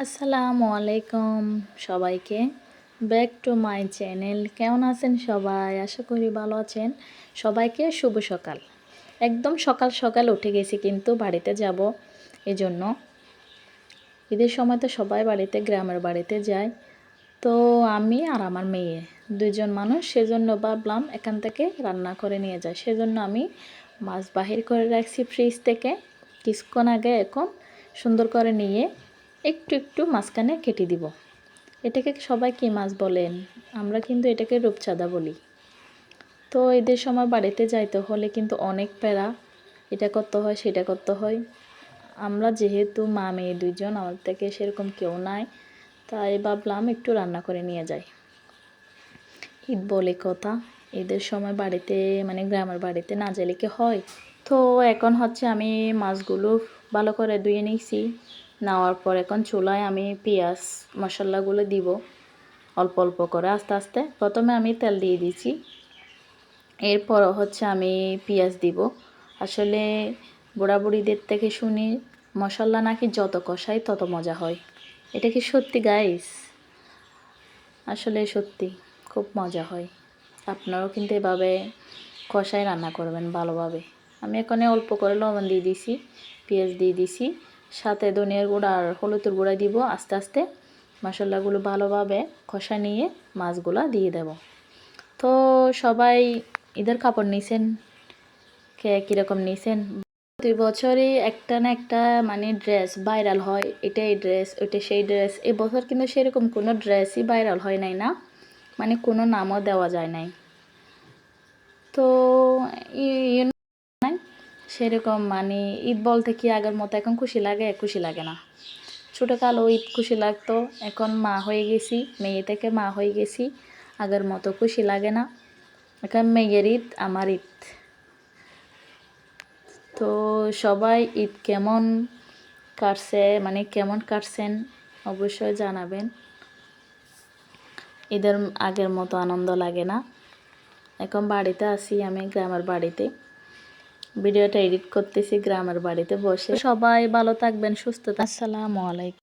আসসালামু আলাইকুম সবাইকে। Back to my channel. কেমন আছেন সবাই? আশা করি ভালো আছেন। সবাইকে শুভ সকাল। একদম সকাল সকাল উঠে গেছি, কিন্তু বাড়িতে যাব। এজন্য ঈদের সময় তো সবাই গ্রামের বাড়িতে যায়। তো আমি আর আমার মেয়ে দুইজন মানুষ, সেজন্য ভাবলাম এখান থেকে রান্না করে নিয়ে যায়। সেজন্য আমি মাছ বাহির করে রাখছি ফ্রিজ থেকে কিছুক্ষণ আগে। এখন সুন্দর করে নিয়ে একটু একটু মাঝখানে কেটে দিব। এটাকে সবাই কী মাছ বলেন? আমরা কিন্তু এটাকে রূপচাঁদা বলি। তো ঈদের সময় বাড়িতে যাইতে হলে কিন্তু অনেক প্যারা, এটা করতে হয় সেটা করতে হয়। আমরা যেহেতু মা মেয়ে দুইজন, আমাদের থেকে সেরকম কেউ নাই, তাই ভাবলাম একটু রান্না করে নিয়ে যাই। ঈদ বলে কথা, ঈদের সময় বাড়িতে গ্রামের বাড়িতে না গেলে কি হয়। তো এখন হচ্ছে আমি মাছগুলো ভালো করে ধুয়ে নিয়েছি। নেওয়ার পর এখন চুলায় আমি পেঁয়াজ মশলাগুলো দিব অল্প অল্প করে, আস্তে আস্তে। প্রথমে আমি তেল দিয়ে দিয়েছি, এরপর হচ্ছে আমি পেঁয়াজ দিব। আসলে বুড়া বুড়িদের থেকে শুনি মশলা নাকি যত কষাই তত মজা হয়। এটা কি সত্যি গাইস? আসলে সত্যি খুব মজা হয়। আপনারাও কিন্তু এভাবে কষাই রান্না করবেন ভালোভাবে। আমি এখানে অল্প করে লবণ দিয়ে দিছি, পেঁয়াজ দিয়ে দিছি, সাথে ধনিয়ার গুঁড়া আর হলুদের গুঁড়া দিব। আস্তে আস্তে মশলাগুলো ভালোভাবে কষা নিয়ে মাছগুলো দিয়ে দেব। তো সবাই ঈদের কাপড় নিছেন, কে কীরকম নিছেন? 2 বছরই একটা না একটা ড্রেস ভাইরাল হয়। এটা এই ড্রেস, ওইটা সেই ড্রেস। এবছর কিন্তু সেরকম কোনো ড্রেসই ভাইরাল হয় নাই, না কোনো নামও দেওয়া যায় নাই। তো সেরকম ঈদ বলতে কি আগের মতো এখন খুশি লাগে? খুশি লাগে না। ছোটোকালে ঈদ খুশি লাগতো, এখন মা হয়ে গেছি, মেয়ে থেকে মা হয়ে গেছি, আগের মতো খুশি লাগে না। এখন মেয়ের ঈদ, আমার ঈদ। তো সবাই ঈদ কেমন কাটছে, কেমন কাটছেন অবশ্যই জানাবেন। ঈদের আগের মতো আনন্দ লাগে না। এখন বাড়িতে আছি, আমি গ্রামের বাড়িতে ভিডিওটা এডিট করতেছি গ্রামের বাড়িতে বসে। সবাই ভালো থাকবেন, সুস্থ থাকবেন। আসসালামু আলাইকুম।